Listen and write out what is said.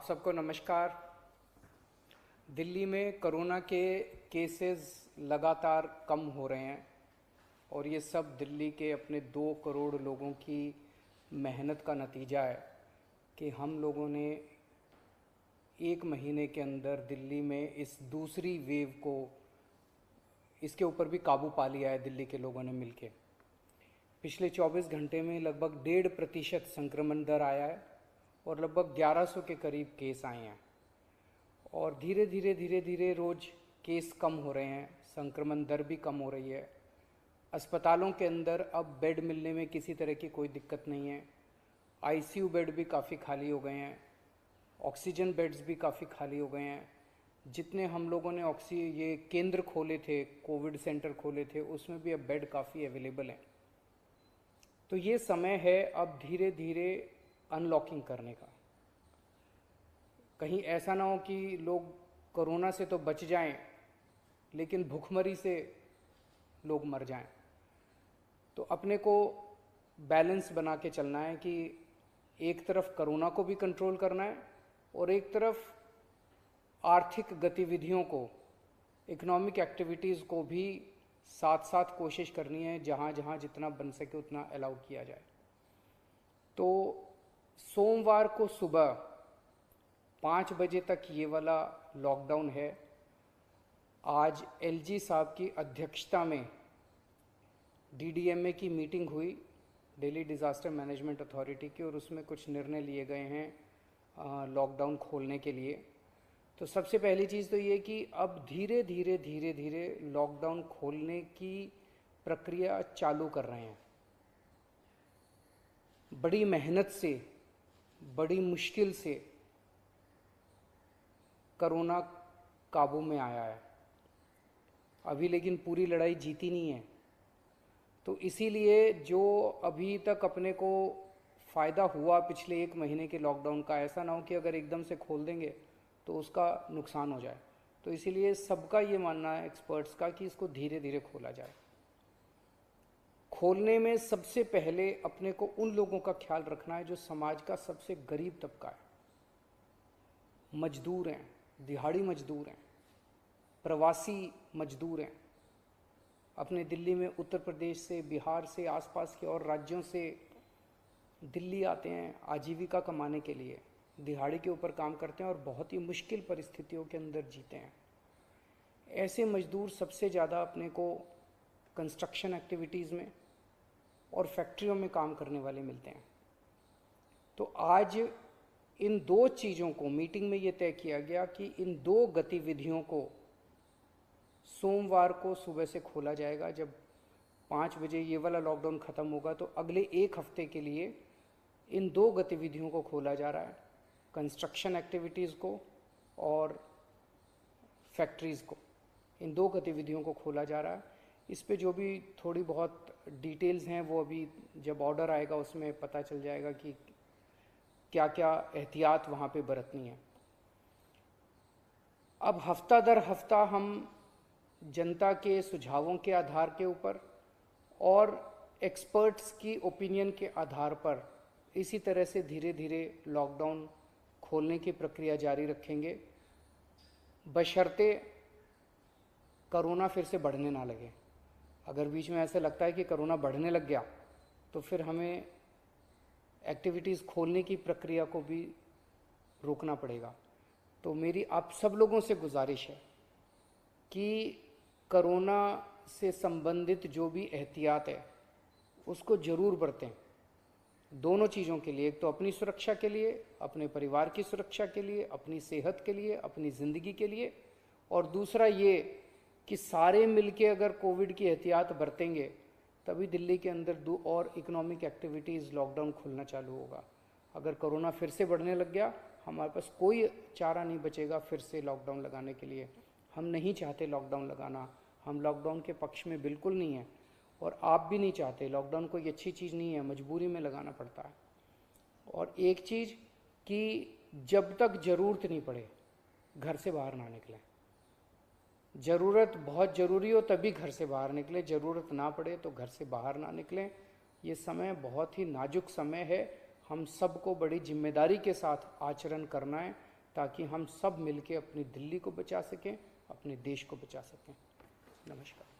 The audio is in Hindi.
सबको नमस्कार। दिल्ली में कोरोना के केसेस लगातार कम हो रहे हैं और ये सब दिल्ली के अपने 2 करोड़ लोगों की मेहनत का नतीजा है कि हम लोगों ने 1 महीने के अंदर दिल्ली में इस दूसरी वेव को, इसके ऊपर भी काबू पा लिया है दिल्ली के लोगों ने मिलके। पिछले 24 घंटे में लगभग 1.5% संक्रमण दर आया है और लगभग 1100 के करीब केस आए हैं और धीरे धीरे रोज़ केस कम हो रहे हैं, संक्रमण दर भी कम हो रही है। अस्पतालों के अंदर अब बेड मिलने में किसी तरह की कोई दिक्कत नहीं है। आईसीयू बेड भी काफ़ी खाली हो गए हैं, ऑक्सीजन बेड्स भी काफ़ी खाली हो गए हैं। जितने हम लोगों ने ये केंद्र खोले थे, कोविड सेंटर खोले थे, उसमें भी अब बेड काफ़ी अवेलेबल हैं। तो ये समय है अब धीरे धीरे अनलॉकिंग करने का। कहीं ऐसा ना हो कि लोग कोरोना से तो बच जाएं लेकिन भूखमरी से लोग मर जाएं। तो अपने को बैलेंस बना के चलना है कि एक तरफ कोरोना को भी कंट्रोल करना है और एक तरफ आर्थिक गतिविधियों को, इकोनॉमिक एक्टिविटीज़ को भी साथ साथ कोशिश करनी है, जहाँ जहाँ जितना बन सके उतना अलाउ किया जाए। तो सोमवार को सुबह 5 बजे तक ये वाला लॉकडाउन है। आज एलजी साहब की अध्यक्षता में डीडीएमए की मीटिंग हुई, दिल्ली डिज़ास्टर मैनेजमेंट अथॉरिटी की, और उसमें कुछ निर्णय लिए गए हैं लॉकडाउन खोलने के लिए। तो सबसे पहली चीज़ तो ये कि अब धीरे धीरे लॉकडाउन खोलने की प्रक्रिया चालू कर रहे हैं। बड़ी मेहनत से, बड़ी मुश्किल से कोरोना काबू में आया है अभी, लेकिन पूरी लड़ाई जीती नहीं है। तो इसीलिए जो अभी तक अपने को फ़ायदा हुआ पिछले 1 महीने के लॉकडाउन का, ऐसा ना हो कि अगर एकदम से खोल देंगे तो उसका नुकसान हो जाए। तो इसीलिए सबका ये मानना है, एक्सपर्ट्स का, कि इसको धीरे धीरे खोला जाए। खोलने में सबसे पहले अपने को उन लोगों का ख्याल रखना है जो समाज का सबसे गरीब तबका है। मजदूर हैं, दिहाड़ी मजदूर हैं, प्रवासी मजदूर हैं। अपने दिल्ली में उत्तर प्रदेश से, बिहार से, आसपास के और राज्यों से दिल्ली आते हैं आजीविका कमाने के लिए, दिहाड़ी के ऊपर काम करते हैं और बहुत ही मुश्किल परिस्थितियों के अंदर जीते हैं। ऐसे मजदूर सबसे ज़्यादा अपने को कंस्ट्रक्शन एक्टिविटीज़ में और फैक्ट्रियों में काम करने वाले मिलते हैं। तो आज इन 2 चीज़ों को मीटिंग में ये तय किया गया कि इन 2 गतिविधियों को सोमवार को सुबह से खोला जाएगा। जब 5 बजे ये वाला लॉकडाउन ख़त्म होगा तो अगले 1 हफ्ते के लिए इन 2 गतिविधियों को खोला जा रहा है, कंस्ट्रक्शन एक्टिविटीज़ को और फैक्ट्रीज़ को। इन 2 गतिविधियों को खोला जा रहा है। इस पे जो भी थोड़ी बहुत डिटेल्स हैं वो अभी जब ऑर्डर आएगा उसमें पता चल जाएगा कि क्या क्या एहतियात वहाँ पे बरतनी है। अब हफ्ता दर हफ्ता हम जनता के सुझावों के आधार के ऊपर और एक्सपर्ट्स की ओपिनियन के आधार पर इसी तरह से धीरे धीरे लॉकडाउन खोलने की प्रक्रिया जारी रखेंगे, बशर्ते कोरोना फिर से बढ़ने ना लगे। अगर बीच में ऐसा लगता है कि कोरोना बढ़ने लग गया तो फिर हमें एक्टिविटीज़ खोलने की प्रक्रिया को भी रोकना पड़ेगा। तो मेरी आप सब लोगों से गुजारिश है कि कोरोना से संबंधित जो भी एहतियात है उसको ज़रूर बरतें, दोनों चीज़ों के लिए। एक तो अपनी सुरक्षा के लिए, अपने परिवार की सुरक्षा के लिए, अपनी सेहत के लिए, अपनी ज़िंदगी के लिए, और दूसरा ये कि सारे मिलके अगर कोविड की एहतियात बरतेंगे तभी दिल्ली के अंदर 2 और इकोनॉमिक एक्टिविटीज़ लॉकडाउन खुलना चालू होगा। अगर कोरोना फिर से बढ़ने लग गया, हमारे पास कोई चारा नहीं बचेगा फिर से लॉकडाउन लगाने के लिए। हम नहीं चाहते लॉकडाउन लगाना, हम लॉकडाउन के पक्ष में बिल्कुल नहीं है और आप भी नहीं चाहते। लॉकडाउन कोई अच्छी चीज़ नहीं है, मजबूरी में लगाना पड़ता है। और एक चीज़ कि जब तक ज़रूरत नहीं पड़े घर से बाहर ना निकलें। ज़रूरत बहुत ज़रूरी हो तभी घर से बाहर निकलें, ज़रूरत ना पड़े तो घर से बाहर ना निकलें। ये समय बहुत ही नाजुक समय है, हम सबको बड़ी जिम्मेदारी के साथ आचरण करना है ताकि हम सब मिलके अपनी दिल्ली को बचा सकें, अपने देश को बचा सकें। नमस्कार।